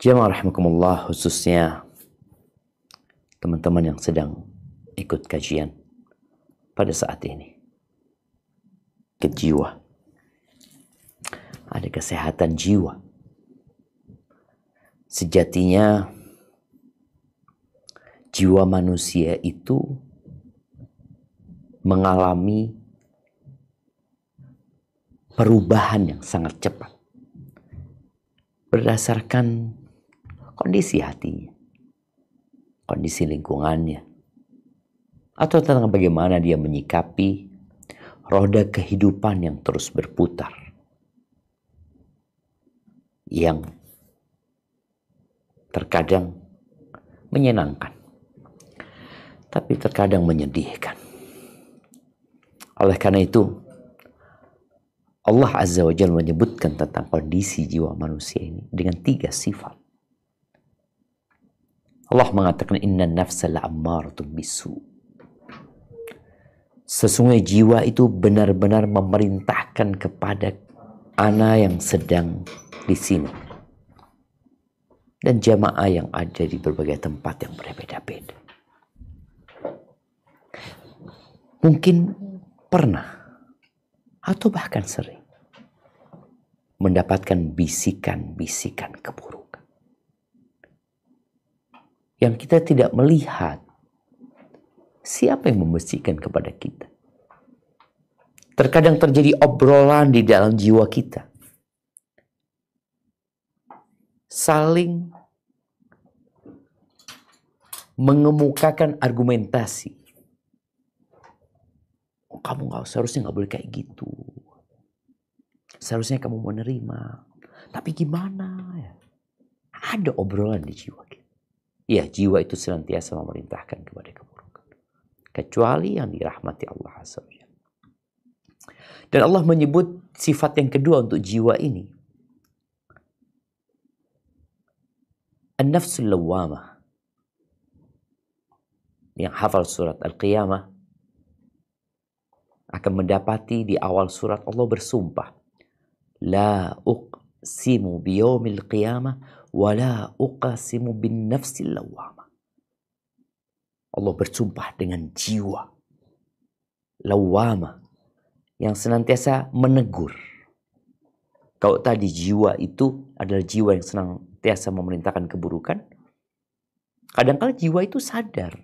Jamaah rahimakumullah, khususnya teman-teman yang sedang ikut kajian pada saat ini. Ke jiwa. Ada kesehatan jiwa. Sejatinya jiwa manusia itu mengalami perubahan yang sangat cepat berdasarkan kondisi hatinya, kondisi lingkungannya, atau tentang bagaimana dia menyikapi roda kehidupan yang terus berputar, yang terkadang menyenangkan, tapi terkadang menyedihkan. Oleh karena itu, Allah Azza wa Jalla menyebutkan tentang kondisi jiwa manusia ini dengan 3 sifat. Allah mengatakan inna nafsa la'ammaratun bisu. Sesungguhnya jiwa itu benar-benar memerintahkan kepada ana yang sedang di sini dan jamaah yang ada di berbagai tempat yang berbeda-beda. Mungkin pernah atau bahkan sering mendapatkan bisikan-bisikan keburukan yang kita tidak melihat siapa yang membisikkan kepada kita. Terkadang terjadi obrolan di dalam jiwa kita, saling mengemukakan argumentasi. Kamu seharusnya nggak boleh kayak gitu. Seharusnya kamu menerima. Tapi gimana ya? Ada obrolan di jiwa kita. Ya, jiwa itu senantiasa memerintahkan kepada keburukan. Kecuali yang dirahmati Allah Azza wa Jalla. Dan Allah menyebut sifat yang kedua untuk jiwa ini. An-nafsul lawwamah. Yang hafal surat Al-Qiyamah akan mendapati di awal surat Allah bersumpah. La uqsimu biyawmil qiyamah wa la uqsimu bin nafsil lawwamah. Allah bersumpah dengan jiwa lawwamah yang senantiasa menegur. Kalau tadi jiwa itu adalah jiwa yang senantiasa memerintahkan keburukan, kadang-kadang jiwa itu sadar.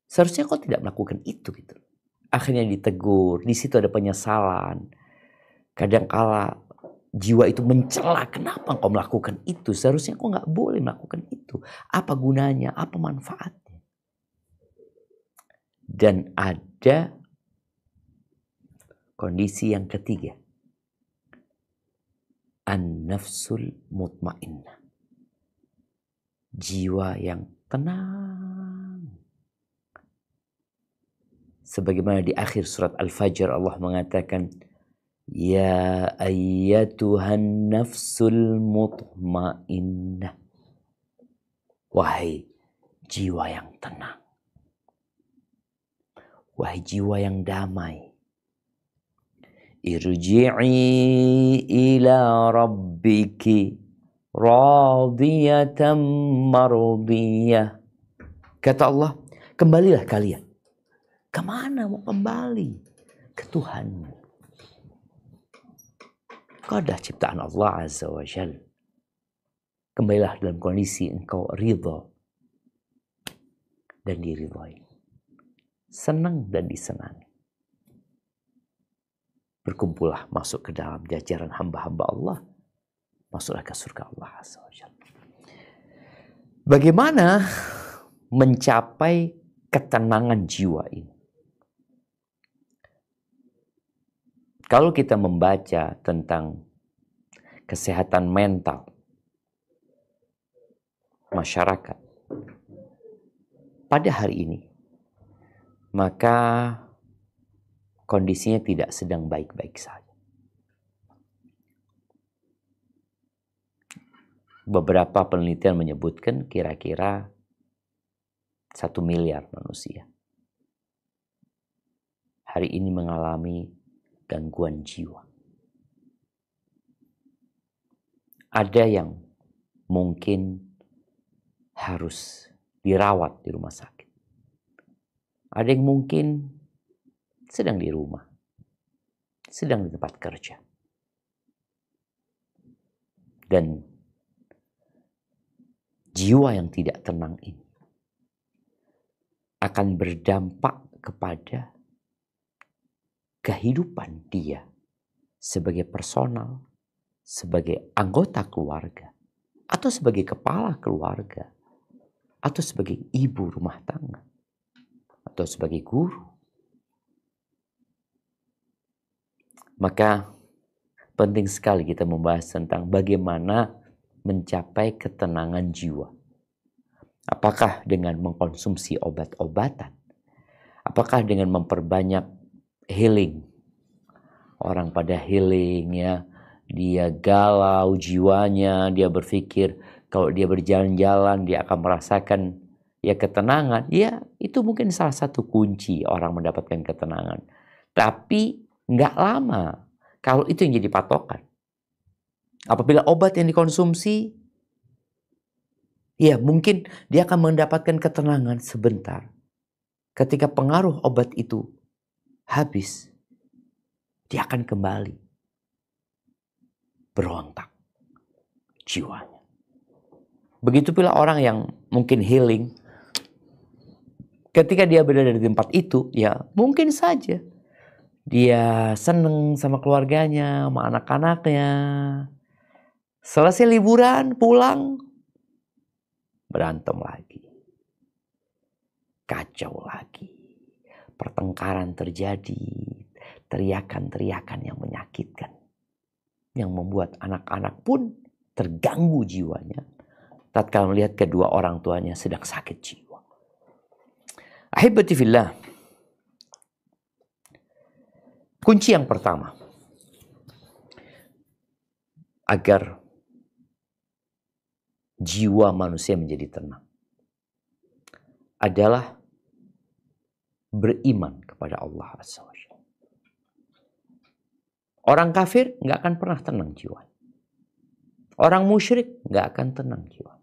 Seharusnya kau tidak melakukan itu gitu. Akhirnya ditegur, di situ ada penyesalan. Kadang-kala jiwa itu mencela, kenapa kau melakukan itu? Seharusnya kau nggak boleh melakukan itu. Apa gunanya? Apa manfaatnya? Dan ada kondisi yang ketiga. An-nafsul mutmainnah. Jiwa yang tenang. Sebagaimana di akhir surat Al-Fajr Allah mengatakan, ya ayyatuhan nafsul mutmainnah. Wahai jiwa yang tenang. Wahai jiwa yang damai. Irji'i ila rabbiki radiyatan mardiyah. Kata Allah, kembalilah kalian. Kemana mau kembali? Ke Tuhanmu. Kau adalah ciptaan Allah Azza wa Jalla. Kembalilah dalam kondisi engkau ridha dan diridhai. Senang dan disenangi. Berkumpullah masuk ke dalam jajaran hamba-hamba Allah. Masuklah ke surga Allah Azza wa Jalla. Bagaimana mencapai ketenangan jiwa ini? Kalau kita membaca tentang kesehatan mental masyarakat pada hari ini, maka kondisinya tidak sedang baik-baik saja. Beberapa penelitian menyebutkan kira-kira 1 miliar manusia hari ini mengalami gangguan jiwa. Ada yang mungkin harus dirawat di rumah sakit. Ada yang mungkin sedang di rumah, sedang di tempat kerja. Dan jiwa yang tidak tenang ini akan berdampak kepada kehidupan dia sebagai personal, sebagai anggota keluarga, atau sebagai kepala keluarga, atau sebagai ibu rumah tangga, atau sebagai guru. Maka penting sekali kita membahas tentang bagaimana mencapai ketenangan jiwa. Apakah dengan mengkonsumsi obat-obatan? Apakah dengan memperbanyak healing? Orang pada healing ya, dia galau jiwanya, dia berpikir kalau dia berjalan-jalan dia akan merasakan ya ketenangan. Ya itu mungkin salah satu kunci orang mendapatkan ketenangan. Tapi nggak lama kalau itu yang jadi patokan. Apabila obat yang dikonsumsi, ya mungkin dia akan mendapatkan ketenangan sebentar. Ketika pengaruh obat itu habis, dia akan kembali berontak jiwanya. Begitu pula orang yang mungkin healing, ketika dia berada di tempat itu, ya mungkin saja dia seneng sama keluarganya, sama anak-anaknya. Selesai liburan, pulang, berantem lagi. Kacau lagi. Pertengkaran terjadi. Teriakan-teriakan yang menyakitkan. Yang membuat anak-anak pun terganggu jiwanya tatkala melihat kedua orang tuanya sedang sakit jiwa. Ahibati fillah. Kunci yang pertama agar jiwa manusia menjadi tenang adalah beriman kepada Allah Azza wa Jalla. Orang kafir nggak akan pernah tenang jiwa. Orang musyrik nggak akan tenang jiwa.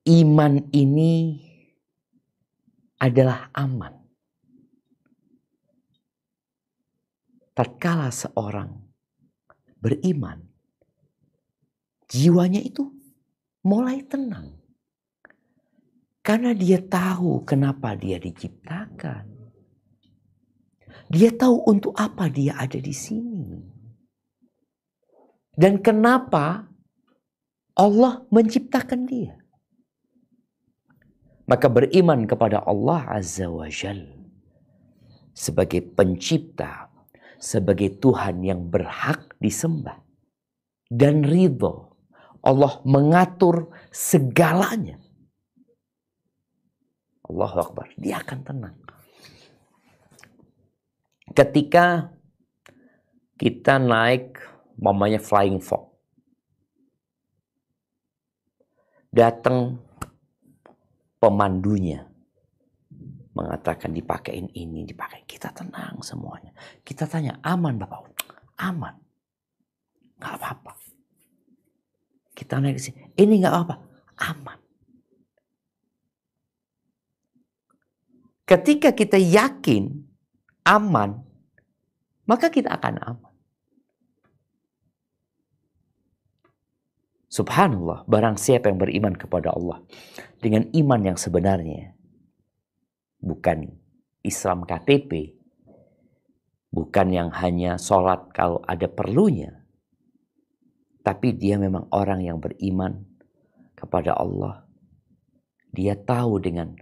Iman ini adalah aman. Tatkala seorang beriman, jiwanya itu mulai tenang. Karena dia tahu kenapa dia diciptakan. Dia tahu untuk apa dia ada di sini. Dan kenapa Allah menciptakan dia. Maka beriman kepada Allah Azza wa Jalla sebagai pencipta, sebagai Tuhan yang berhak disembah. Dan ridho. Allah mengatur segalanya. Allahu Akbar. Dia akan tenang. Ketika kita naik mamanya flying fox. Datang pemandunya mengatakan dipakein ini, dipakein. Kita tenang semuanya. Kita tanya, aman Bapak? Aman. Gak apa-apa. Kita naik ke sini. Ini gak apa-apa. Aman. Ketika kita yakin aman, maka kita akan aman. Subhanallah, barang siapa yang beriman kepada Allah dengan iman yang sebenarnya, bukan Islam KTP, bukan yang hanya sholat kalau ada perlunya, tapi dia memang orang yang beriman kepada Allah. Dia tahu dengan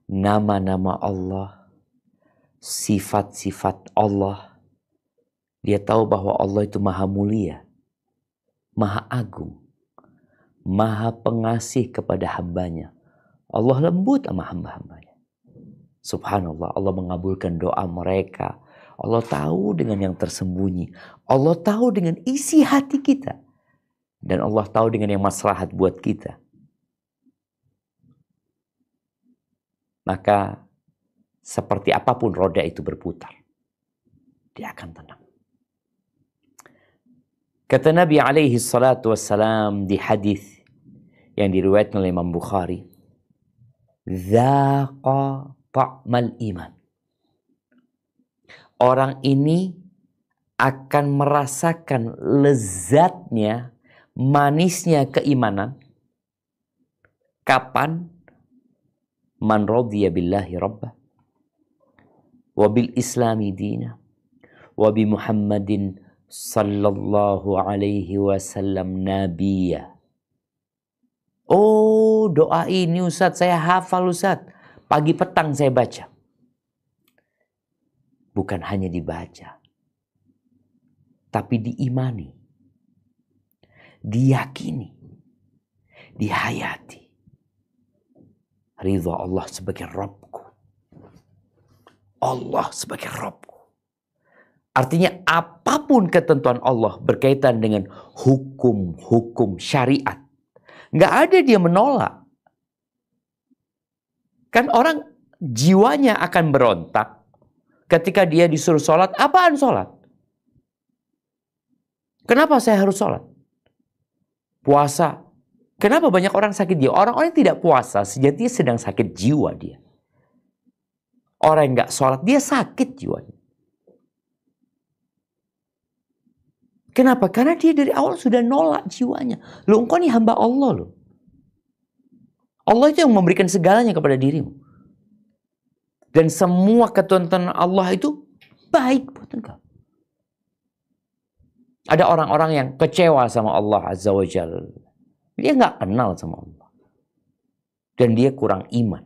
nama-nama Allah, sifat-sifat Allah. Dia tahu bahwa Allah itu maha mulia, maha agung, maha pengasih kepada hambanya. Allah lembut sama hamba-hambanya. Subhanallah, Allah mengabulkan doa mereka. Allah tahu dengan yang tersembunyi. Allah tahu dengan isi hati kita. Dan Allah tahu dengan yang maslahat buat kita. Maka seperti apapun roda itu berputar, dia akan tenang. Kata Nabi alaihi salatu wassalam di hadis yang diriwayatkan oleh Imam Bukhari, "Dzaqa ta'mal iman." Orang ini akan merasakan lezatnya, manisnya keimanan. Kapan? Man radiya billahi rabbah, wa bil islami dina, wa bi Muhammadin sallallahu alaihi wasallam nabiyya. Oh, doa ini Ustaz, saya hafal Ustaz. Pagi petang saya baca. Bukan hanya dibaca, tapi diimani, diyakini, dihayati. Ridha Allah sebagai Rabbku. Allah sebagai Rabbku. Artinya apapun ketentuan Allah berkaitan dengan hukum-hukum syariat, nggak ada dia menolak. Kan orang jiwanya akan berontak ketika dia disuruh sholat. Apaan sholat? Kenapa saya harus sholat? Puasa. Kenapa banyak orang sakit jiwa? Orang-orang yang tidak puasa sejatinya sedang sakit jiwa dia. Orang yang nggak sholat dia sakit jiwanya. Kenapa? Karena dia dari awal sudah nolak jiwanya. Loh, engkau ini hamba Allah loh. Allah itu yang memberikan segalanya kepada dirimu. Dan semua ketentuan Allah itu baik buat engkau. Ada orang-orang yang kecewa sama Allah Azza wa Jalla. Dia nggak kenal sama Allah. Dan dia kurang iman.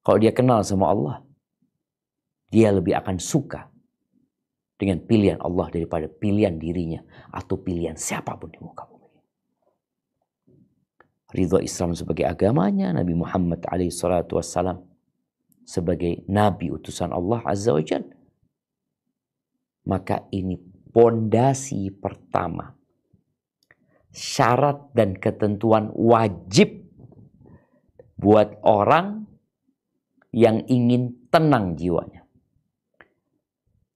Kalau dia kenal sama Allah, dia lebih akan suka dengan pilihan Allah daripada pilihan dirinya atau pilihan siapapun di muka bumi. Ridha Islam sebagai agamanya, Nabi Muhammad SAW sebagai Nabi utusan Allah Azza wa Jalla. Maka ini pondasi pertama. Syarat dan ketentuan wajib buat orang yang ingin tenang jiwanya.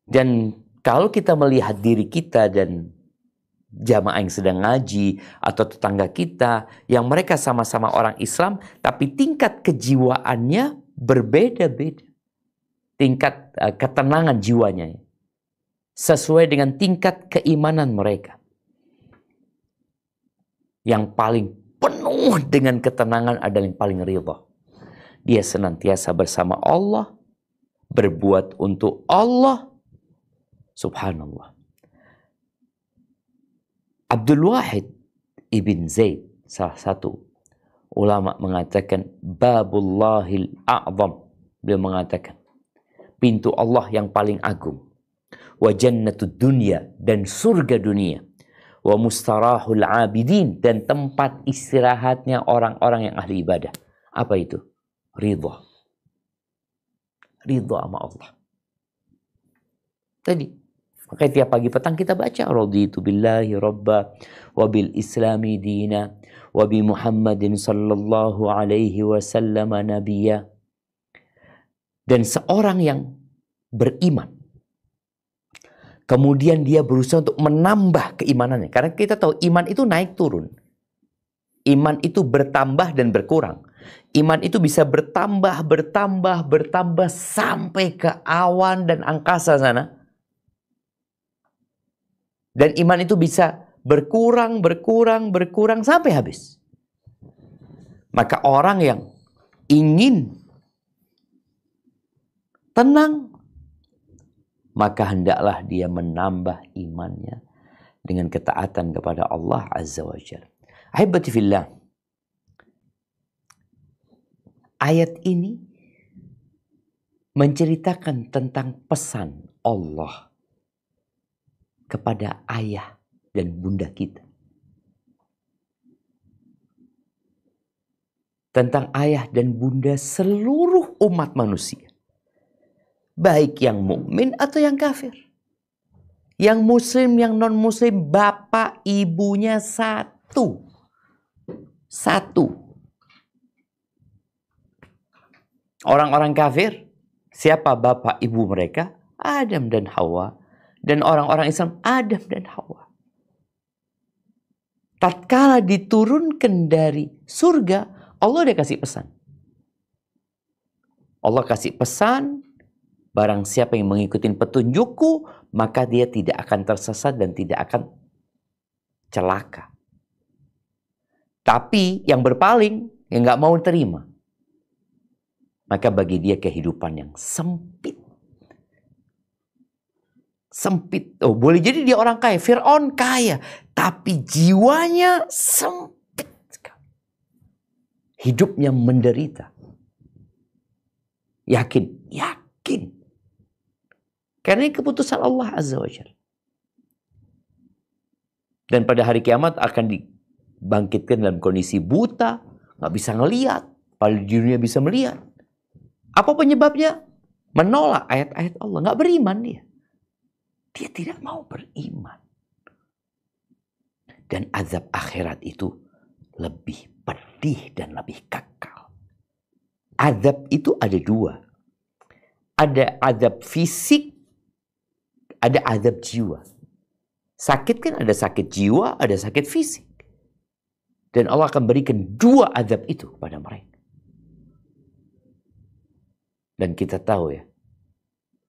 Dan kalau kita melihat diri kita dan jamaah yang sedang ngaji atau tetangga kita yang mereka sama-sama orang Islam tapi tingkat kejiwaannya berbeda-beda. Tingkat ketenangan jiwanya sesuai dengan tingkat keimanan mereka. Yang paling penuh dengan ketenangan adalah yang paling ridha. Dia senantiasa bersama Allah, berbuat untuk Allah. Subhanallah. Abdul Wahid ibn Zaid, salah satu ulama, mengatakan Babullahil A'zam. Beliau mengatakan pintu Allah yang paling agung. Wa jannatud dunya, dan surga dunia. Wa mustarahul abidin, dan tempat istirahatnya orang-orang yang ahli ibadah. Apa itu? Ridha. Ridha sama Allah. Tadi, makanya tiap pagi petang kita baca raditu billahi rabba wa bil islami dina wa bi Muhammadin sallallahu alaihi wasallam nabiyya. Dan seorang yang beriman, kemudian dia berusaha untuk menambah keimanannya. Karena kita tahu iman itu naik turun. Iman itu bertambah dan berkurang. Iman itu bisa bertambah sampai ke awan dan angkasa sana. Dan iman itu bisa berkurang sampai habis. Maka orang yang ingin tenang, maka hendaklah dia menambah imannya dengan ketaatan kepada Allah Azza wa Jalla. Ahibati fillah. Ayat ini menceritakan tentang pesan Allah kepada ayah dan bunda kita. Tentang ayah dan bunda seluruh umat manusia. Baik yang mukmin atau yang kafir. Yang muslim, yang non-muslim, bapak ibunya satu. Satu. Orang-orang kafir, siapa bapak ibu mereka? Adam dan Hawa. Dan orang-orang Islam, Adam dan Hawa. tatkala diturunkan dari surga, Allah udah kasih pesan. Allah kasih pesan, barang siapa yang mengikuti petunjukku, maka dia tidak akan tersesat dan tidak akan celaka. Tapi yang berpaling, yang nggak mau terima, maka bagi dia kehidupan yang sempit. Sempit. Oh, boleh jadi dia orang kaya. Fir'aun kaya, tapi jiwanya sempit sekali. Hidupnya menderita. Yakin? Yakin. Karena ini keputusan Allah Azza wa Jalla. Dan pada hari kiamat akan dibangkitkan dalam kondisi buta, nggak bisa ngelihat, padahal di dunia bisa melihat. Apa penyebabnya? Menolak ayat-ayat Allah, nggak beriman dia. Dia tidak mau beriman. Dan azab akhirat itu lebih pedih dan lebih kekal. Azab itu ada dua. Ada azab fisik, ada azab jiwa. Sakit kan ada sakit jiwa, ada sakit fisik. Dan Allah akan berikan dua azab itu pada mereka. Dan kita tahu ya,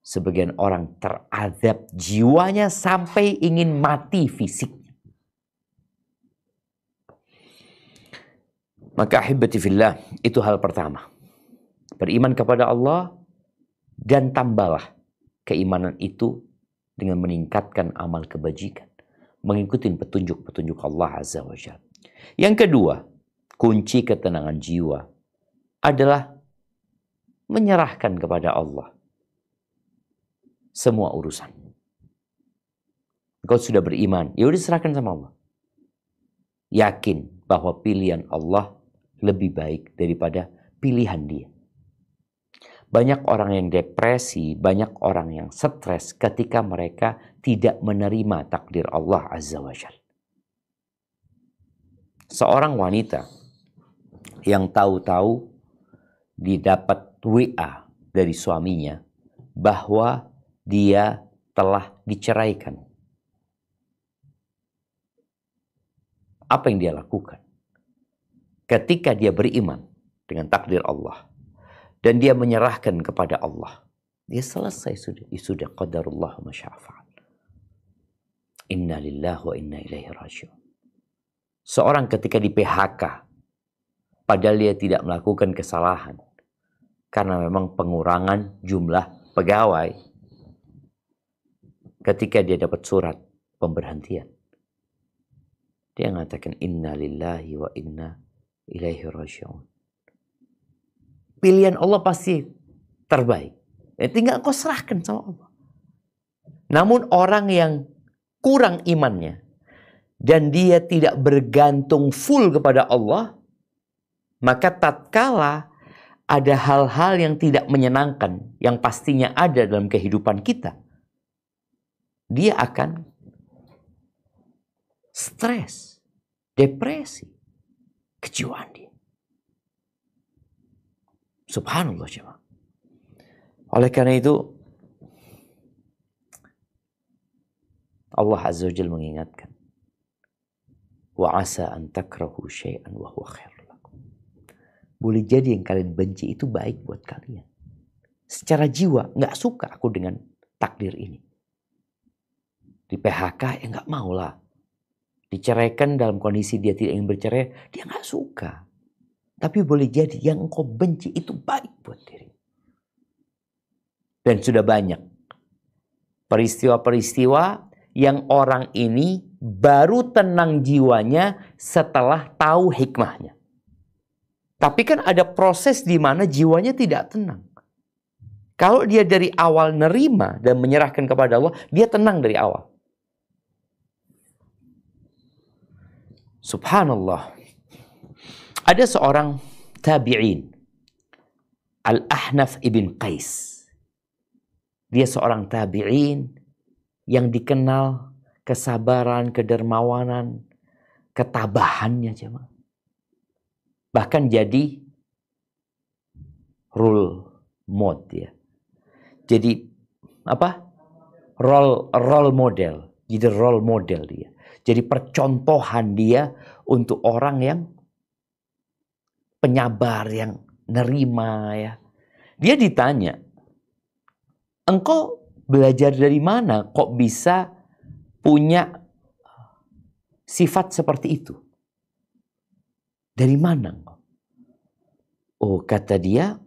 sebagian orang terazab jiwanya sampai ingin mati fisiknya. Maka ahibati fillah, itu hal pertama. Beriman kepada Allah dan tambahlah keimanan itu dengan meningkatkan amal kebajikan. Mengikuti petunjuk-petunjuk Allah Azza wa Jalla. Yang kedua, kunci ketenangan jiwa adalah menyerahkan kepada Allah semua urusan. Engkau sudah beriman, ya udah serahkan sama Allah. Yakin bahwa pilihan Allah lebih baik daripada pilihan dia. Banyak orang yang depresi, banyak orang yang stres ketika mereka tidak menerima takdir Allah Azza wa Jalla. Seorang wanita yang tahu-tahu didapat WA dari suaminya bahwa dia telah diceraikan. Apa yang dia lakukan? Ketika dia beriman dengan takdir Allah dan dia menyerahkan kepada Allah, dia selesai sudah qadarullah ma syaa fa'al. Inna lillahi wa inna ilaihi raji'un. Seorang ketika di PHK, padahal dia tidak melakukan kesalahan, karena memang pengurangan jumlah pegawai, ketika dia dapat surat pemberhentian, dia mengatakan inna lillahi wa inna ilaihi raji'un. Pilihan Allah pasti terbaik. Tinggal kau serahkan sama Allah. Namun orang yang kurang imannya dan dia tidak bergantung full kepada Allah, maka tatkala ada hal-hal yang tidak menyenangkan yang pastinya ada dalam kehidupan kita, dia akan stres, depresi, kejiwaan dia. Subhanallah jemaah. Oleh karena itu Allah Azza wa Jalla mengingatkan, wa asa an takrahu syai'an wa huwa khairul lakum. Boleh jadi yang kalian benci itu baik buat kalian. Secara jiwa nggak suka aku dengan takdir ini. Di PHK ya nggak mau lah. Diceraikan dalam kondisi dia tidak ingin bercerai, dia nggak suka. Tapi boleh jadi yang engkau benci itu baik buat diri. Dan sudah banyak peristiwa-peristiwa yang orang ini baru tenang jiwanya setelah tahu hikmahnya. Tapi kan ada proses di mana jiwanya tidak tenang. Kalau dia dari awal nerima dan menyerahkan kepada Allah, dia tenang dari awal. Subhanallah. Ada seorang tabi'in, Al-Ahnaf ibn Qais. Dia seorang tabi'in yang dikenal kesabaran, kedermawanan, ketabahannya jemaah. Bahkan jadi role model ya. Jadi apa? Role model Jadi role model dia. Jadi percontohan dia untuk orang yang penyabar, yang nerima ya. Dia ditanya, engkau belajar dari mana kok bisa punya sifat seperti itu? Dari mana? Oh, kata dia,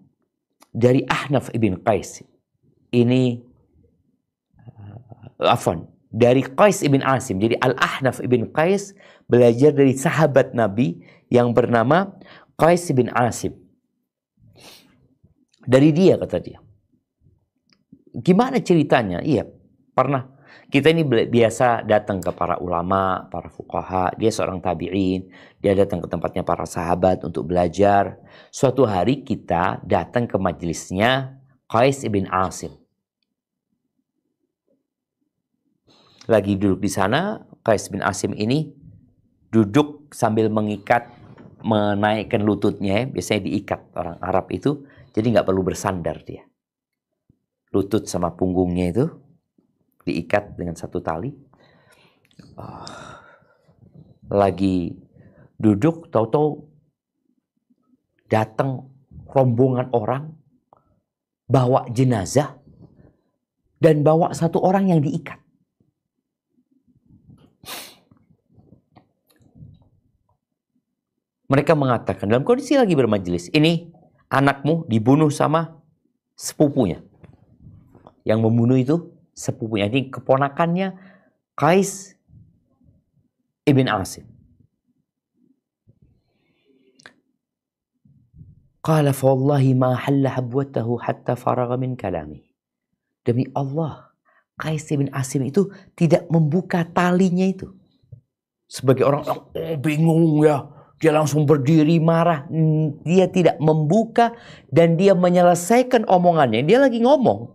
dari Ahnaf ibn Qais. Ini, dari Qais ibn Asim. Jadi Al-Ahnaf ibn Qais belajar dari sahabat Nabi yang bernama Qais ibn Asim. Dari dia, kata dia. Gimana ceritanya? Iya, pernah. Kita ini biasa datang ke para ulama, para fuqaha. Dia seorang tabi'in. Dia datang ke tempatnya para sahabat untuk belajar. Suatu hari kita datang ke majelisnya Qais ibn Asim. Lagi duduk di sana, Qais bin Asim ini duduk sambil mengikat, menaikkan lututnya. Biasanya diikat orang Arab itu. Jadi nggak perlu bersandar dia. Lutut sama punggungnya itu diikat dengan satu tali. Lagi duduk, tahu-tahu datang rombongan orang, bawa jenazah, dan bawa satu orang yang diikat. Mereka mengatakan dalam kondisi lagi bermajelis, ini anakmu dibunuh sama sepupunya. Yang membunuh itu sepupunya. Jadi keponakannya Qais ibn Asim. Qala fa wallahi ma halla habwatahu hatta faragha min kalami. Demi Allah, Qais ibn Asim itu tidak membuka talinya itu. Sebagai orang bingung ya. Dia langsung berdiri marah. Dia tidak membuka dan dia menyelesaikan omongannya. Dia lagi ngomong.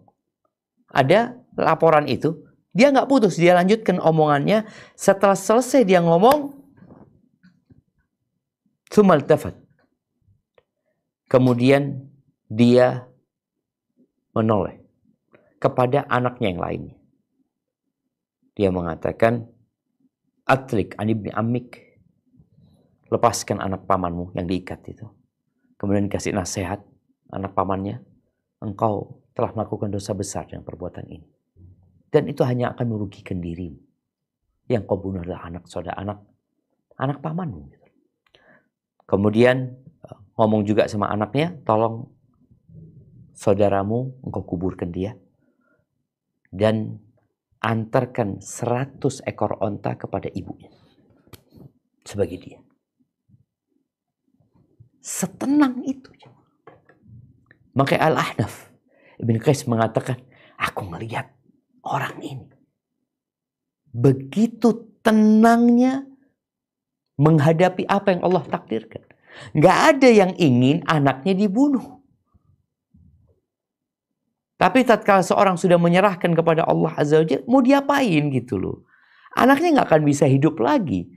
Ada laporan itu. Dia nggak putus. Dia lanjutkan omongannya. Setelah selesai dia ngomong. Tsumal tafat. Kemudian dia menoleh kepada anaknya yang lainnya. Dia mengatakan, Atlik an ibni ammik. Lepaskan anak pamanmu yang diikat itu. Kemudian kasih nasihat anak pamannya. Engkau telah melakukan dosa besar dengan perbuatan ini. Dan itu hanya akan merugikan dirimu. Yang kau bunuh adalah anak saudara, anak pamanmu. Kemudian ngomong juga sama anaknya, tolong saudaramu, engkau kuburkan dia. Dan antarkan 100 ekor onta kepada ibunya. Sebagai dia. Setenang itu. Maka Al-Ahnaf ibn Qais mengatakan, aku melihat orang ini begitu tenangnya menghadapi apa yang Allah takdirkan. Nggak ada yang ingin anaknya dibunuh. Tapi tatkala seorang sudah menyerahkan kepada Allah Azza wa Jalla, mau diapain gitu loh. Anaknya nggak akan bisa hidup lagi.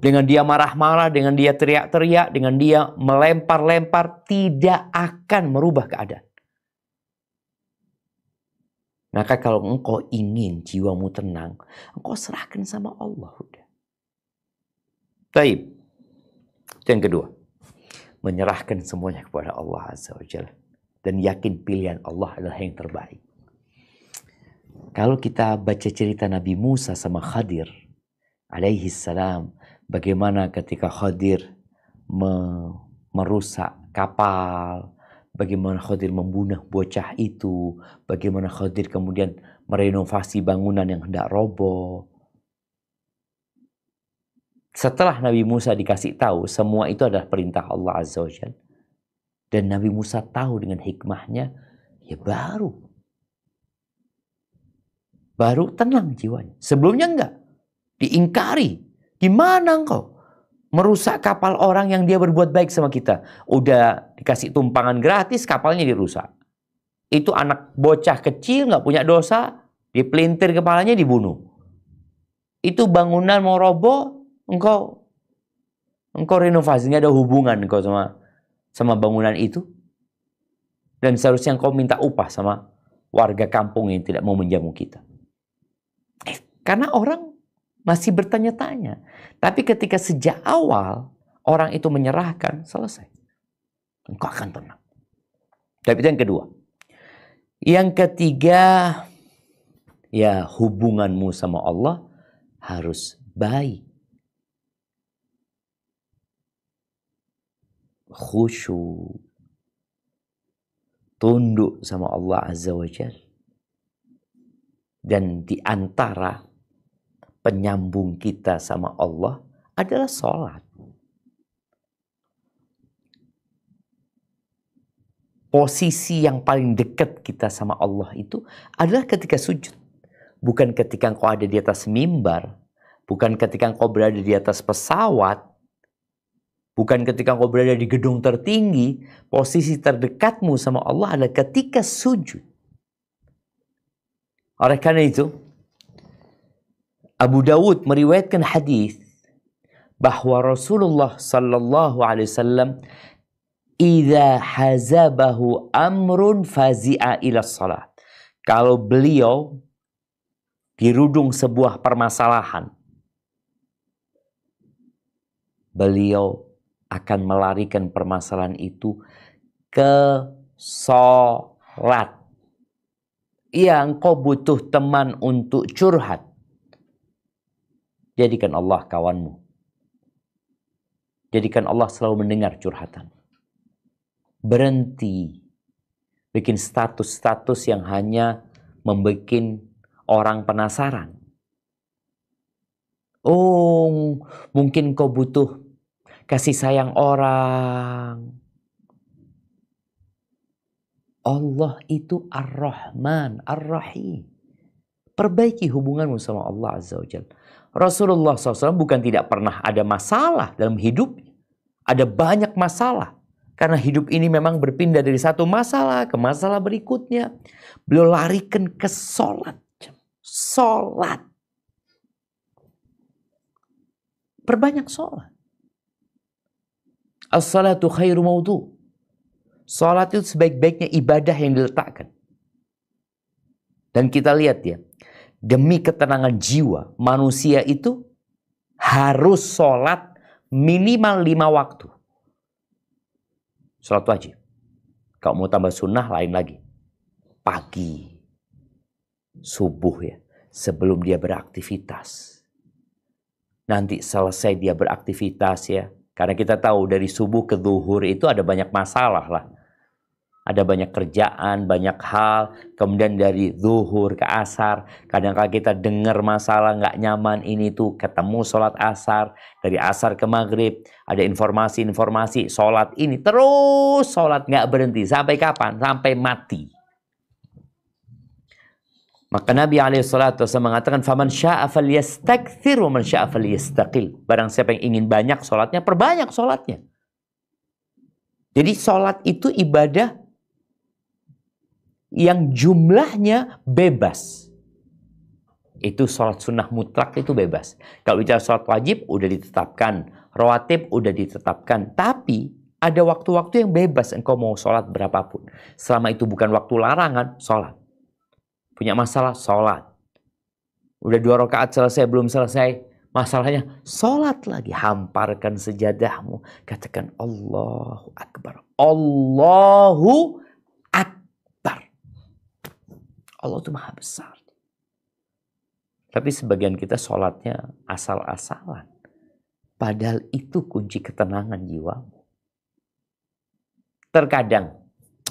Dengan dia marah-marah, dengan dia teriak-teriak, dengan dia melempar-lempar, tidak akan merubah keadaan. Maka kalau engkau ingin jiwamu tenang, engkau serahkan sama Allah. Udah. Taib. Yang kedua, menyerahkan semuanya kepada Allah Azza wa Jalla. Dan yakin pilihan Allah adalah yang terbaik. Kalau kita baca cerita Nabi Musa sama Khadir, alaihi salam, bagaimana ketika Khadir merusak kapal, bagaimana Khadir membunuh bocah itu, bagaimana Khadir kemudian merenovasi bangunan yang hendak roboh. Setelah Nabi Musa dikasih tahu, semua itu adalah perintah Allah Azza wa Jalla. Dan Nabi Musa tahu dengan hikmahnya, ya baru tenang jiwanya. Sebelumnya enggak. Diingkari. Gimana engkau merusak kapal orang yang dia berbuat baik sama kita? Udah dikasih tumpangan gratis, kapalnya dirusak. Itu anak bocah kecil, nggak punya dosa, dipelintir kepalanya, dibunuh. Itu bangunan mau roboh, engkau renovasi, nggak ada hubungan engkau sama bangunan itu. Dan seharusnya engkau minta upah sama warga kampung yang tidak mau menjamu kita. Karena orang masih bertanya-tanya. Tapi ketika sejak awal orang itu menyerahkan, selesai. Engkau akan tenang. Tapi itu yang kedua. Yang ketiga, ya hubunganmu sama Allah harus baik. Khusyuk. Tunduk sama Allah Azza wa Jalla. Dan di antara penyambung kita sama Allah adalah sholat. Posisi yang paling dekat kita sama Allah itu adalah ketika sujud. Bukan ketika engkau ada di atas mimbar. Bukan ketika engkau berada di atas pesawat. Bukan ketika engkau berada di gedung tertinggi. Posisi terdekatmu sama Allah adalah ketika sujud. Oleh karena itu, Abu Dawud meriwayatkan hadis bahwa Rasulullah sallallahu alaihi wasallam idza hazabahu amrun fazi'a ila shalah. Kalau beliau dirudung sebuah permasalahan, beliau akan melarikan permasalahan itu ke sholat. Iya, engkau butuh teman untuk curhat. Jadikan Allah kawanmu. Jadikan Allah selalu mendengar curhatan. Berhenti bikin status-status yang hanya membuat orang penasaran. Oh, mungkin kau butuh kasih sayang orang. Allah itu Ar-Rahman, Ar-Rahim. Perbaiki hubunganmu sama Allah Azza wa Jalla. Rasulullah SAW bukan tidak pernah ada masalah dalam hidup. Ada banyak masalah. Karena hidup ini memang berpindah dari satu masalah ke masalah berikutnya. Beliau larikan ke sholat. Sholat. Perbanyak sholat. As-salatu khairu mawdu'. Sholat itu sebaik-baiknya ibadah yang diletakkan. Dan kita lihat ya. Demi ketenangan jiwa, manusia itu harus sholat minimal 5 waktu. Sholat wajib. Kalau mau tambah sunnah lain lagi. Pagi. Subuh ya. Sebelum dia beraktivitas. Nanti selesai dia beraktivitas ya. Karena kita tahu dari subuh ke zuhur itu ada banyak masalah lah. Ada banyak kerjaan, banyak hal. Kemudian dari zuhur ke asar. Kadang-kadang kita dengar masalah nggak nyaman ini tuh. Ketemu sholat asar. Dari asar ke maghrib. Ada informasi-informasi. Sholat ini. Terus sholat nggak berhenti. Sampai kapan? Sampai mati. Maka Nabi SAW mengatakan. Faman sya'a falyastakthir wa man sya'a falyastaqil. Barang siapa yang ingin banyak sholatnya. Perbanyak sholatnya. Jadi sholat itu ibadah yang jumlahnya bebas. Itu sholat sunnah mutlak itu bebas. Kalau bicara sholat wajib udah ditetapkan. Rawatib udah ditetapkan. Tapi ada waktu-waktu yang bebas. Engkau mau sholat berapapun. Selama itu bukan waktu larangan, sholat. Punya masalah, sholat. Udah 2 rakaat selesai, belum selesai. Masalahnya, sholat lagi. Hamparkan sejadahmu. Katakan Allahu Akbar. Allahu Akbar. Allah itu maha besar. Tapi sebagian kita sholatnya asal-asalan. Padahal itu kunci ketenangan jiwamu. Terkadang,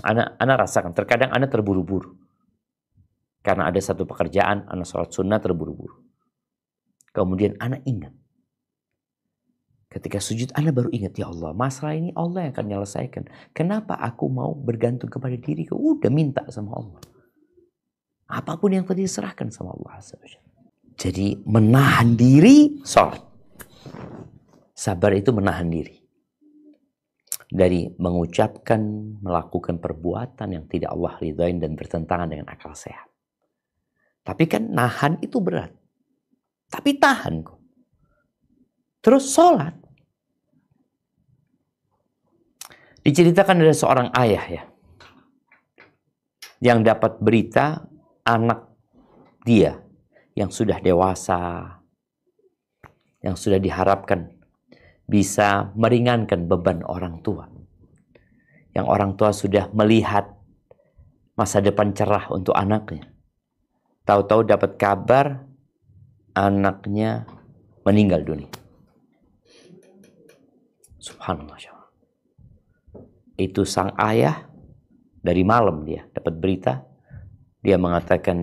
anak rasakan, terkadang anak terburu-buru. Karena ada satu pekerjaan, anak sholat sunnah terburu-buru. Kemudian anak ingat. Ketika sujud, anak baru ingat, ya Allah, masalah ini Allah yang akan menyelesaikan. Kenapa aku mau bergantung kepada diriku? Udah minta sama Allah. Apapun yang tadi diserahkan sama Allah. Jadi menahan diri, sholat. Sabar itu menahan diri. Dari mengucapkan, melakukan perbuatan yang tidak Allah ridhain dan bertentangan dengan akal sehat. Tapi kan nahan itu berat. Tapi tahan kok. Terus sholat. Diceritakan ada seorang ayah ya. Yang dapat berita anak dia yang sudah dewasa, yang sudah diharapkan bisa meringankan beban orang tua. Yang orang tua sudah melihat masa depan cerah untuk anaknya. Tahu-tahu dapat kabar anaknya meninggal dunia. Subhanallah. Itu sang ayah, dari malam dia dapat berita, dia mengatakan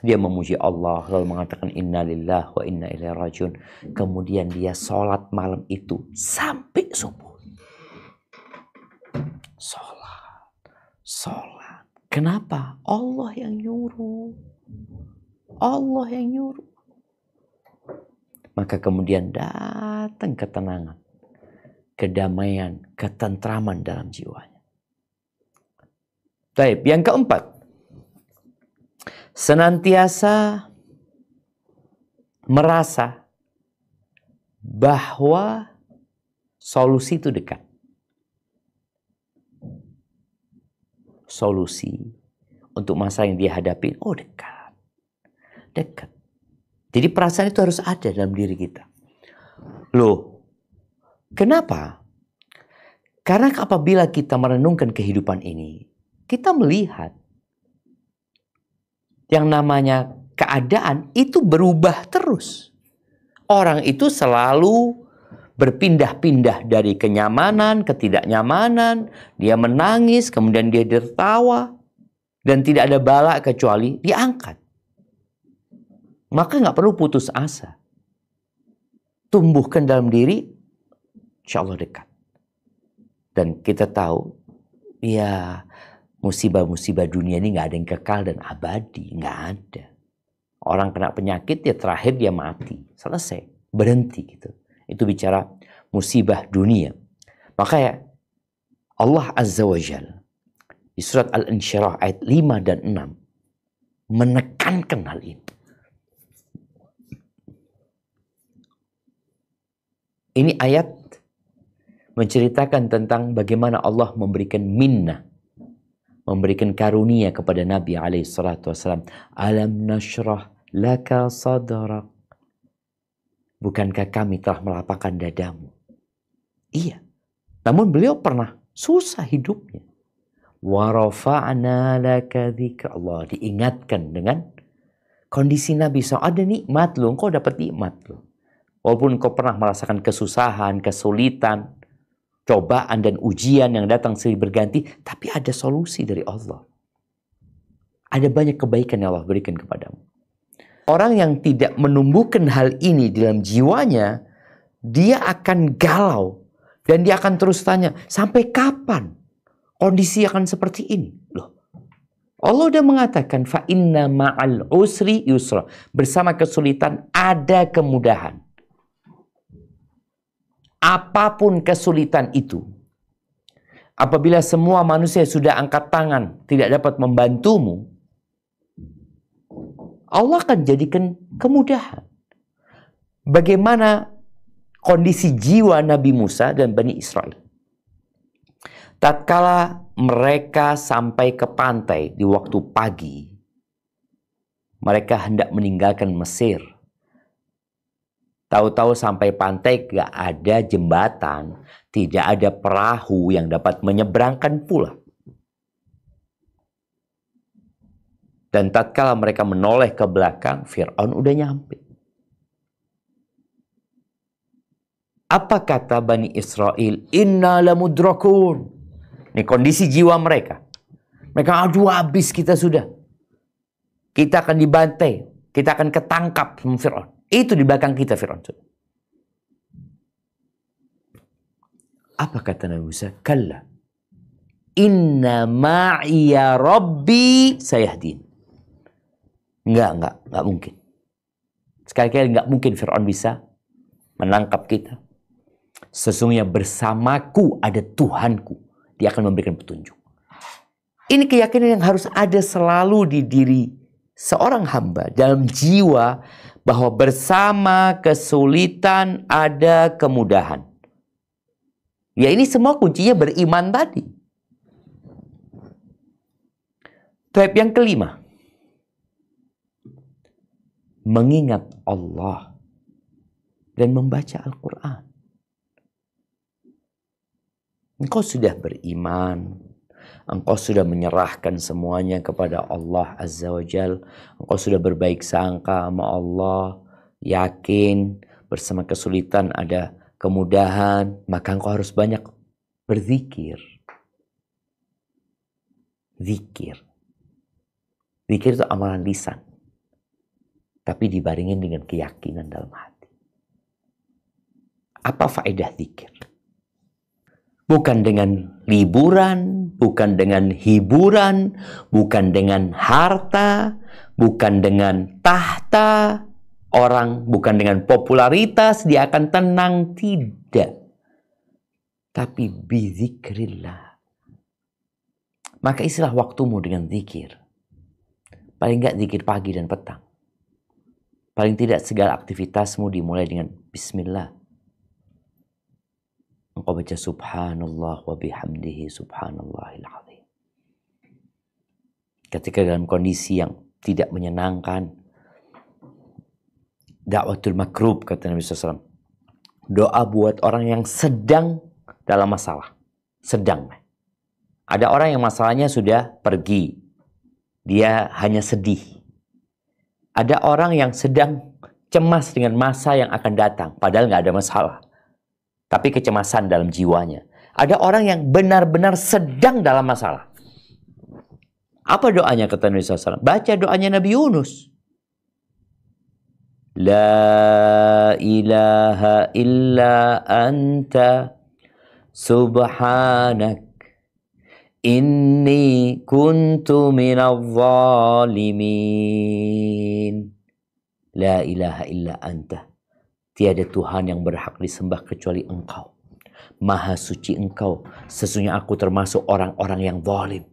dia memuji Allah, lalu mengatakan innalillahi wa inna ilaihi rajiun. Kemudian dia sholat malam itu sampai subuh. Sholat. Kenapa? Allah yang nyuruh. Allah yang nyuruh. Maka kemudian datang ketenangan, kedamaian, ketentraman dalam jiwanya. Baik, yang keempat, senantiasa merasa bahwa solusi itu dekat. Solusi untuk masalah yang dia hadapi, dekat. Dekat. Jadi perasaan itu harus ada dalam diri kita. Loh, kenapa? Karena apabila kita merenungkan kehidupan ini, kita melihat yang namanya keadaan itu berubah terus. Orang itu selalu berpindah-pindah dari kenyamanan, ketidaknyamanan. Dia menangis, kemudian dia tertawa. Dan tidak ada bala kecuali diangkat. Maka nggak perlu putus asa. Tumbuhkan dalam diri, insya Allah dekat. Dan kita tahu, musibah-musibah dunia ini nggak ada yang kekal dan abadi. Nggak ada. Orang kena penyakit, terakhir dia mati. Selesai. Berhenti gitu. Itu bicara musibah dunia. Maka Allah Azza wa Jalla di surat Al-Insyirah ayat 5 dan 6 menekankan hal ini. Ini ayat menceritakan tentang bagaimana Allah memberikan minnah, memberikan karunia kepada Nabi SAW. Alam nashrah laka sadrak. Bukankah kami telah melapangkan dadamu? Iya. Namun beliau pernah susah hidupnya. Wa rafa'na laka dzikra. Allah diingatkan dengan kondisi Nabi SAW. Ada nikmat loh, engkau dapat nikmat loh. Walaupun engkau pernah merasakan kesusahan, kesulitan, cobaan dan ujian yang datang silih berganti, tapi ada solusi dari Allah. Ada banyak kebaikan yang Allah berikan kepadamu. Orang yang tidak menumbuhkan hal ini dalam jiwanya, dia akan galau. Dan dia akan terus tanya, sampai kapan kondisi akan seperti ini? Loh, Allah sudah mengatakan, fa inna ma'al usri yusra. Bersama kesulitan ada kemudahan. Apapun kesulitan itu, apabila semua manusia sudah angkat tangan, tidak dapat membantumu, Allah akan jadikan kemudahan. Bagaimana kondisi jiwa Nabi Musa dan Bani Israel? Tatkala mereka sampai ke pantai di waktu pagi, mereka hendak meninggalkan Mesir. Tahu-tahu sampai pantai gak ada jembatan, tidak ada perahu yang dapat menyeberangkan pula. Dan tatkala mereka menoleh ke belakang, Fir'aun udah nyampe. Apa kata Bani Israel? Inna lamudrakun. Ini kondisi jiwa mereka. Mereka, aduh habis kita sudah. Kita akan dibantai. Kita akan ketangkap sama Fir'aun. Itu di belakang kita Fir'aun. Apa kata Nabi Musa? Kalla. Inna ma'iya rabbi sayahdin. Enggak mungkin. Sekali-kali enggak mungkin Fir'aun bisa menangkap kita. Sesungguhnya bersamaku ada Tuhanku. Dia akan memberikan petunjuk. Ini keyakinan yang harus ada selalu di diri seorang hamba. Dalam jiwa bahwa bersama kesulitan ada kemudahan. Ya ini semua kuncinya beriman tadi. Tahap yang kelima. mengingat Allah dan membaca Al-Quran. Engkau sudah beriman, engkau sudah menyerahkan semuanya kepada Allah Azza wa Jal, engkau sudah berbaik sangka sama Allah, yakin bersama kesulitan ada kemudahan, maka engkau harus banyak berzikir. Zikir. Zikir itu amalan lisan, tapi dibaringin dengan keyakinan dalam hati. Apa faedah zikir? Bukan dengan liburan, bukan dengan hiburan, bukan dengan harta, bukan dengan tahta orang, bukan dengan popularitas dia akan tenang, tidak. Tapi bizikrillah. Maka isilah waktumu dengan zikir. Paling enggak zikir pagi dan petang. Paling tidak segala aktivitasmu dimulai dengan bismillah. Engkau baca subhanallah wa bihamdihi subhanallahil azim. Ketika dalam kondisi yang tidak menyenangkan, dakwatul makrub kata Nabi SAW. Doa buat orang yang sedang dalam masalah. Sedang. Ada orang yang masalahnya sudah pergi. Dia hanya sedih. Ada orang yang sedang cemas dengan masa yang akan datang. Padahal nggak ada masalah. Tapi kecemasan dalam jiwanya. Ada orang yang benar-benar sedang dalam masalah. Apa doanya kata Nabi SAW? Baca doanya Nabi Yunus. La ilaha illa anta subhanak. Inni kuntu minadh zalimin. La ilaha illa anta. Tiada Tuhan yang berhak disembah kecuali Engkau. Maha suci Engkau. Sesungguhnya aku termasuk orang-orang yang zalim.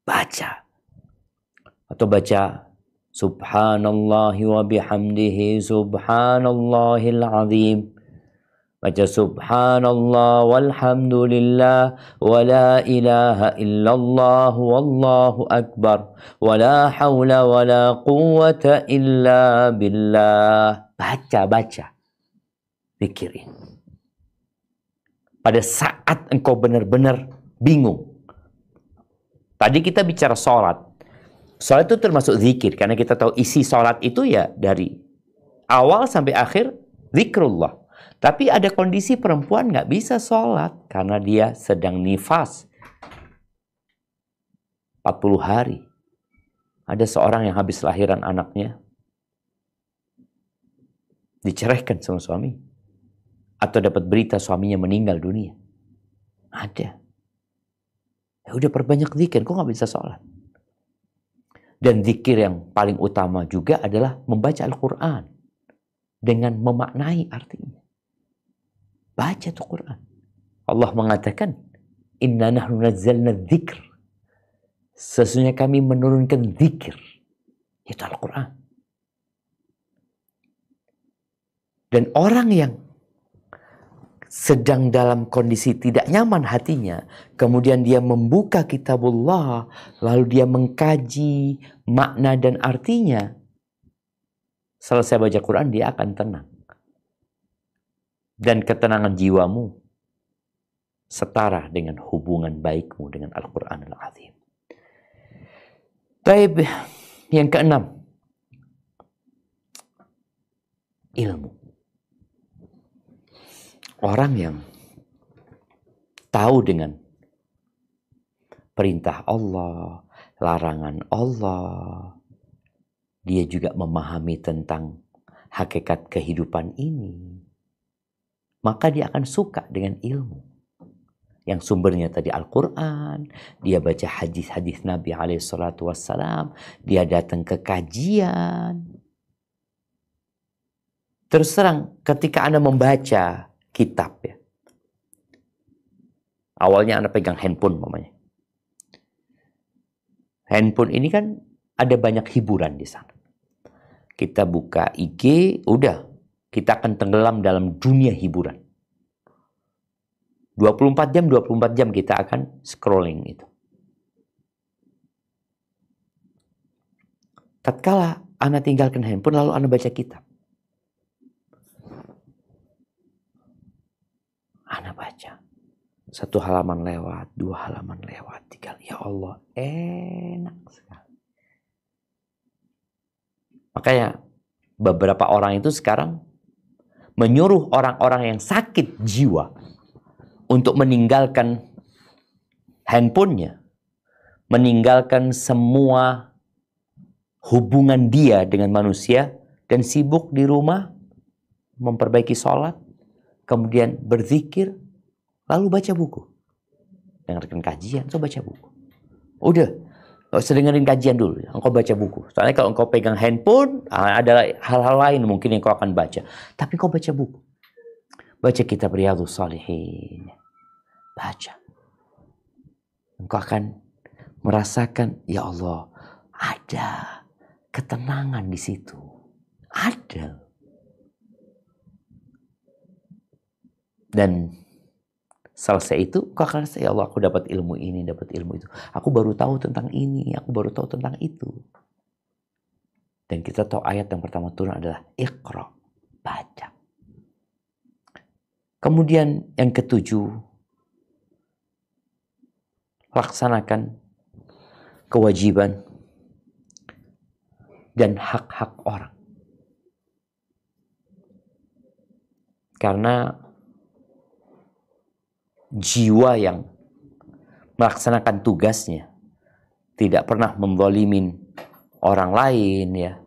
Baca. Atau baca subhanallahi wa bihamdihi subhanallahil azim. Baca subhanallah walhamdulillah wa la ilaha illallah wallahu akbar wa la hawla wa la quwwata illa billah. Baca. Pikirin. Pada saat engkau benar-benar bingung. Tadi kita bicara sholat. Sholat itu termasuk zikir. Karena kita tahu isi sholat itu ya dari awal sampai akhir zikrullah. Tapi ada kondisi perempuan nggak bisa sholat karena dia sedang nifas 40 hari. Ada seorang yang habis lahiran anaknya diceraikan sama suami. Atau dapat berita suaminya meninggal dunia. Ada. Ya udah perbanyak zikir, kok nggak bisa sholat? Dan zikir yang paling utama juga adalah membaca Al-Quran dengan memaknai artinya. Baca tuh Quran. Allah mengatakan, Inna nahnu nazzalna dzikr. Sesungguhnya kami menurunkan zikir. Itu Al-Quran. Dan orang yang sedang dalam kondisi tidak nyaman hatinya, kemudian dia membuka kitabullah, lalu dia mengkaji makna dan artinya, selesai baca Quran dia akan tenang. Dan ketenangan jiwamu setara dengan hubungan baikmu dengan Al-Quran Al-Azim. Baik, yang keenam, ilmu. Orang yang tahu dengan perintah Allah, larangan Allah, dia juga memahami tentang hakikat kehidupan ini. Maka dia akan suka dengan ilmu. Yang sumbernya tadi Al-Quran, dia baca hadis-hadis Nabi SAW, dia datang ke kajian. Terus terang, ketika Anda membaca kitab ya. Awalnya Anda pegang handphone mamanya. Handphone ini kan ada banyak hiburan di sana. Kita buka IG, udah. Kita akan tenggelam dalam dunia hiburan. 24 jam kita akan scrolling itu. Tatkala Ana tinggalkan handphone lalu ana baca kitab. Ana baca. 1 halaman lewat, 2 halaman lewat, 3. Ya Allah, enak sekali. Makanya beberapa orang itu sekarang menyuruh orang-orang yang sakit jiwa untuk meninggalkan handphonenya, meninggalkan semua hubungan dia dengan manusia, dan sibuk di rumah, memperbaiki sholat, kemudian berzikir, lalu baca buku. Dengarkan kajian, so baca buku. Udah, gak usah dengerin kajian dulu, engkau baca buku. Soalnya kalau engkau pegang handphone, ada hal-hal lain mungkin yang kau akan baca. Tapi kau baca buku. Baca kitab Riyadhus Shalihin. Baca. Engkau akan merasakan, ya Allah, ada ketenangan di situ. Ada. Dan selesai itu, kau akan rasa, ya Allah, aku dapat ilmu ini, dapat ilmu itu. Aku baru tahu tentang ini, aku baru tahu tentang itu. Dan kita tahu ayat yang pertama turun adalah Iqra, baca. Kemudian yang ketujuh, laksanakan kewajiban dan hak-hak orang. Karena jiwa yang melaksanakan tugasnya tidak pernah menzalimin orang lain, ya,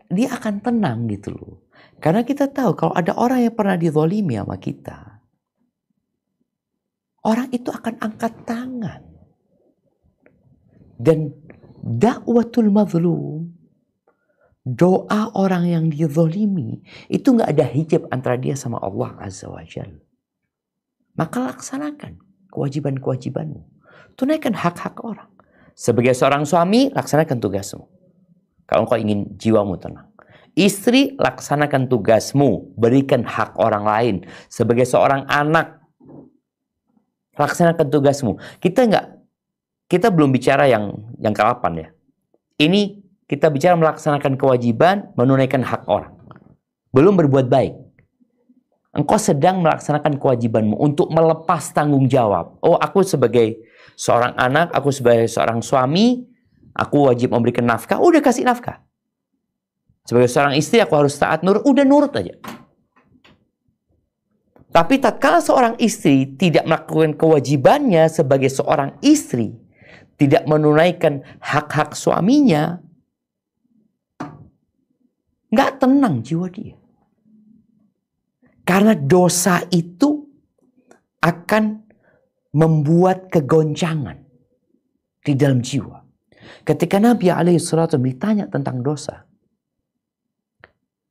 dia akan tenang gitu loh. Karena kita tahu kalau ada orang yang pernah dizalimi sama kita, orang itu akan angkat tangan. Dan dakwatul mazlum, doa orang yang dizalimi, itu nggak ada hijab antara dia sama Allah Azza wa Jalla. Maka laksanakan kewajiban-kewajibanmu. Tunaikan hak-hak orang. Sebagai seorang suami, laksanakan tugasmu. Kalau engkau ingin jiwamu tenang. Istri, laksanakan tugasmu. Berikan hak orang lain. Sebagai seorang anak, laksanakan tugasmu. Kita belum bicara yang ke-8 ya. Ini kita bicara melaksanakan kewajiban, menunaikan hak orang. Belum berbuat baik. Engkau sedang melaksanakan kewajibanmu untuk melepas tanggung jawab. Oh, aku sebagai seorang anak, aku sebagai seorang suami, aku wajib memberikan nafkah. Udah kasih nafkah. Sebagai seorang istri, aku harus taat nurut. Udah nurut aja. Tapi tatkala seorang istri tidak melakukan kewajibannya sebagai seorang istri, tidak menunaikan hak-hak suaminya, nggak tenang jiwa dia. Karena dosa itu akan membuat kegoncangan di dalam jiwa. Ketika Nabi SAW ditanya tentang dosa,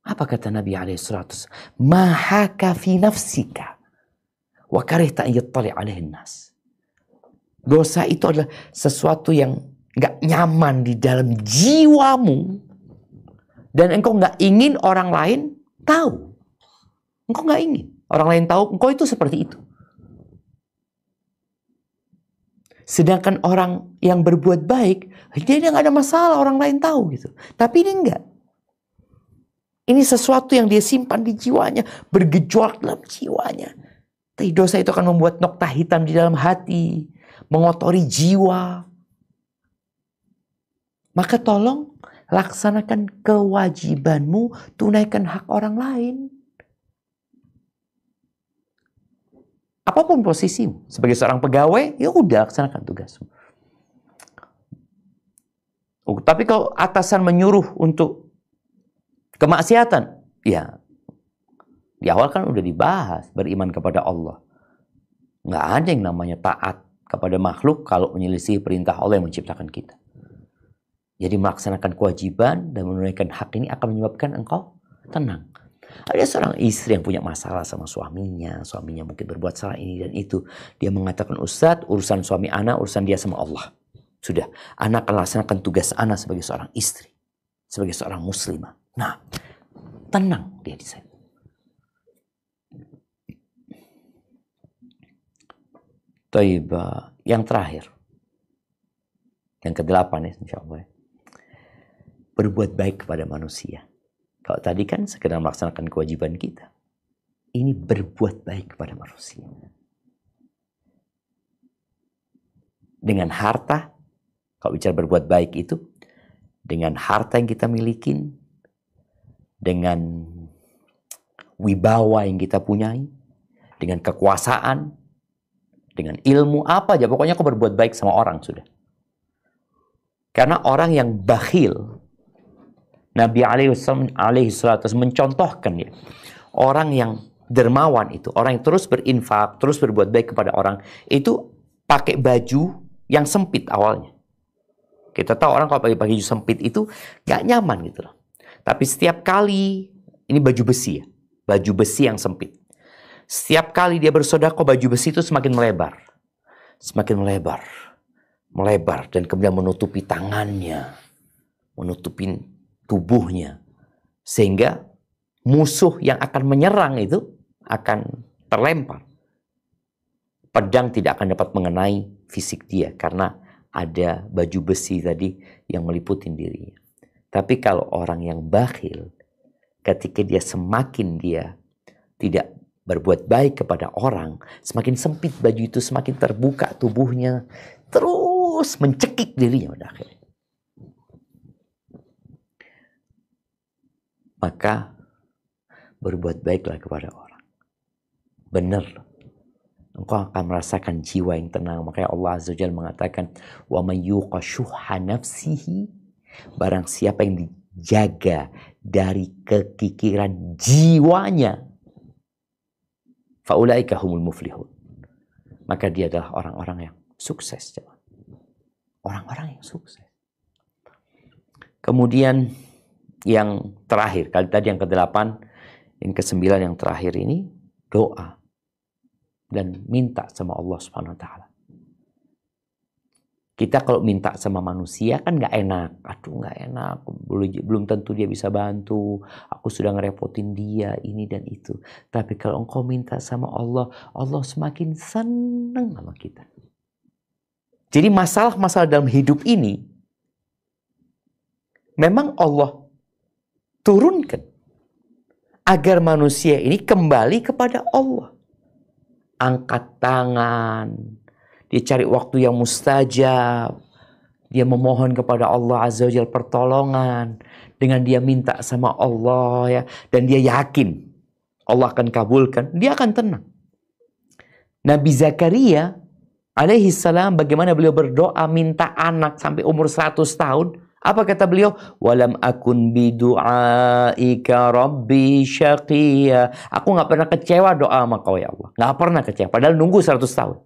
apa kata Nabi SAW? Mahaka fi nafsika wa karihta an yattali' alaihi nas. Dosa itu adalah sesuatu yang gak nyaman di dalam jiwamu, dan engkau gak ingin orang lain tahu. Engkau gak ingin orang lain tahu engkau itu seperti itu. Sedangkan orang yang berbuat baik, dia gak ada masalah orang lain tahu gitu. Tapi ini enggak. Ini sesuatu yang dia simpan di jiwanya, bergejolak dalam jiwanya. Tapi dosa itu akan membuat nokta hitam di dalam hati, mengotori jiwa. Maka tolong laksanakan kewajibanmu, tunaikan hak orang lain. Apapun posisimu, sebagai seorang pegawai, ya udah laksanakan tugasmu. Tapi kalau atasan menyuruh untuk kemaksiatan, ya di awal kan udah dibahas beriman kepada Allah. Nggak ada yang namanya taat kepada makhluk kalau menyelisih perintah Allah yang menciptakan kita. Jadi melaksanakan kewajiban dan menunaikan hak ini akan menyebabkan engkau tenang. Ada seorang istri yang punya masalah sama suaminya mungkin berbuat salah ini dan itu. Dia mengatakan, Ustadz, urusan suami anak, urusan dia sama Allah. Sudah, anak akan laksanakan tugas anak sebagai seorang istri, sebagai seorang muslimah. Nah, tenang dia di sana. Taibah, yang terakhir, yang ke-8 ya, insya Allah. berbuat baik kepada manusia. Kalau tadi kan sekedar melaksanakan kewajiban kita. Ini berbuat baik kepada manusia. Dengan harta, kalau bicara berbuat baik itu, dengan harta yang kita miliki, dengan wibawa yang kita punyai, dengan kekuasaan, dengan ilmu, apa aja. Pokoknya kau berbuat baik sama orang sudah. Karena orang yang bakhil, Nabi alaihi salatu mencontohkan ya, orang yang dermawan itu, orang yang terus berinfak, terus berbuat baik kepada orang, itu pakai baju yang sempit awalnya. Kita tahu orang kalau pakai baju sempit itu gak nyaman gitu loh. Tapi setiap kali, ini baju besi ya, baju besi yang sempit. Setiap kali dia bersedekah, baju besi itu semakin melebar. Semakin melebar. Melebar dan kemudian menutupi tangannya. Menutupi tubuhnya. Sehingga musuh yang akan menyerang itu akan terlempar. Pedang tidak akan dapat mengenai fisik dia karena ada baju besi tadi yang meliputin dirinya. Tapi kalau orang yang bakhil, ketika dia semakin dia tidak berbuat baik kepada orang, semakin sempit baju itu, semakin terbuka tubuhnya, terus mencekik dirinya pada akhirnya. Maka berbuat baiklah kepada orang. Benar. Engkau akan merasakan jiwa yang tenang. Makanya Allah Azza wa Jalla mengatakan, wa may yuqa syuhha nafsihi, barang siapa yang dijaga dari kekikiran jiwanya, faulaika humul muflihun, maka dia adalah orang-orang yang sukses. Orang-orang yang sukses. Kemudian yang terakhir, kali tadi yang ke-8, yang ke-9 yang terakhir ini doa dan minta sama Allah Subhanahu wa taala. Kita kalau minta sama manusia kan nggak enak. Aduh nggak enak, belum tentu dia bisa bantu. Aku sudah ngerepotin dia, ini dan itu. Tapi kalau engkau minta sama Allah, Allah semakin senang sama kita. Jadi masalah-masalah dalam hidup ini, memang Allah turunkan agar manusia ini kembali kepada Allah. Angkat tangan, dia cari waktu yang mustajab, dia memohon kepada Allah Azza wa Jalla pertolongan, dengan dia minta sama Allah ya, dan dia yakin Allah akan kabulkan, dia akan tenang. Nabi Zakaria alaihi salam, bagaimana beliau berdoa minta anak sampai umur 100 tahun, apa kata beliau? Walam akun bidu'aika rabbi syaqiyya. Aku nggak pernah kecewa doa sama kau ya Allah. Nggak pernah kecewa. Padahal nunggu 100 tahun.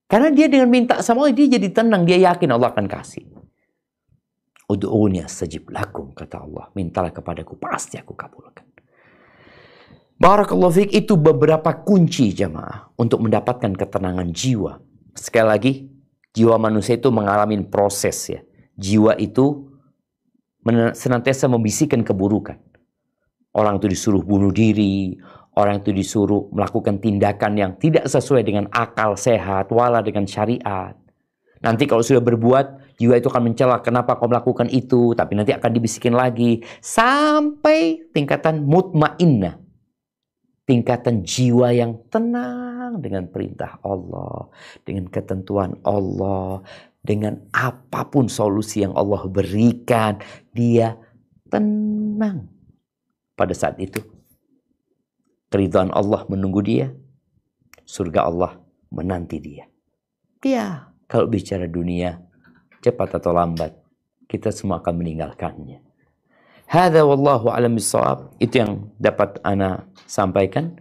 Karena dia dengan minta sama Allah, dia jadi tenang. Dia yakin Allah akan kasih. Ud'uni astajib lakum, kata Allah. Mintalah kepadaku, pasti aku kabulkan. Barakallahu fiik, itu beberapa kunci jamaah untuk mendapatkan ketenangan jiwa. Sekali lagi, jiwa manusia itu mengalami proses ya. Jiwa itu senantiasa membisikkan keburukan. Orang itu disuruh bunuh diri, orang itu disuruh melakukan tindakan yang tidak sesuai dengan akal sehat, wala dengan syariat. Nanti kalau sudah berbuat, jiwa itu akan mencela, kenapa kau melakukan itu, tapi nanti akan dibisikin lagi. Sampai tingkatan mutmainnah. Tingkatan jiwa yang tenang dengan perintah Allah, dengan ketentuan Allah, dengan apapun solusi yang Allah berikan, dia tenang. Pada saat itu, keridhaan Allah menunggu dia, surga Allah menanti dia. Ya, kalau bicara dunia, cepat atau lambat, kita semua akan meninggalkannya. Hadza wallahu a'lam bissawab. Itu yang dapat ana sampaikan.